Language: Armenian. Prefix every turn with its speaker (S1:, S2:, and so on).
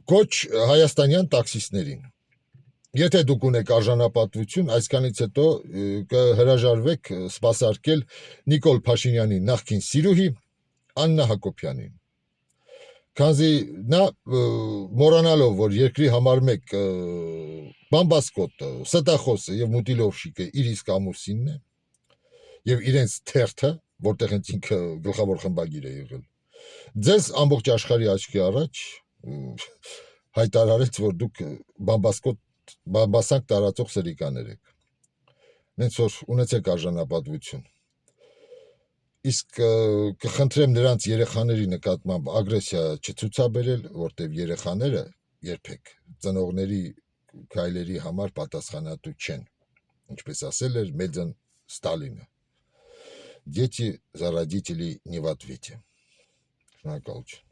S1: Կոչ հայաստանյան տաքսիստներին։ Եթե դուք ունեք արժանապատվություն, այսքանից հետո կհրաժարվեք սպասարկել Նիկոլ Փաշինյանի նախկին սիրուհի Աննա Հակոբյանին։ Քանզի նա մոռանալով, որ երկրի համար մեկ բամբասկոտը, ստախոսը եւ մուտիլովշիկը իր իսկ ամուսինն է եւ իրենց թերթը, որտեղ հենց ինքը գլխավոր խմբագիր է եղել, ձեզ ամբողջ աշխարհի աչքի առաջ հայտարարեց, որ դուք բամբասանք տարածող սրիկաներ եք։ Նենց որ ունեցեք արժանապատվություն։ Իսկ կխնդրեմ նրանց երեխաների նկատմամբ ագրեսիա չցուցաբերել, որտեղ երեխաները երբեք ծնողների քայլերի համար պատասխանատու չեն, ինչպես ասել էր Մեծն Ստալինը։ Дети за родителей не в ответе. Շնորհակալություն։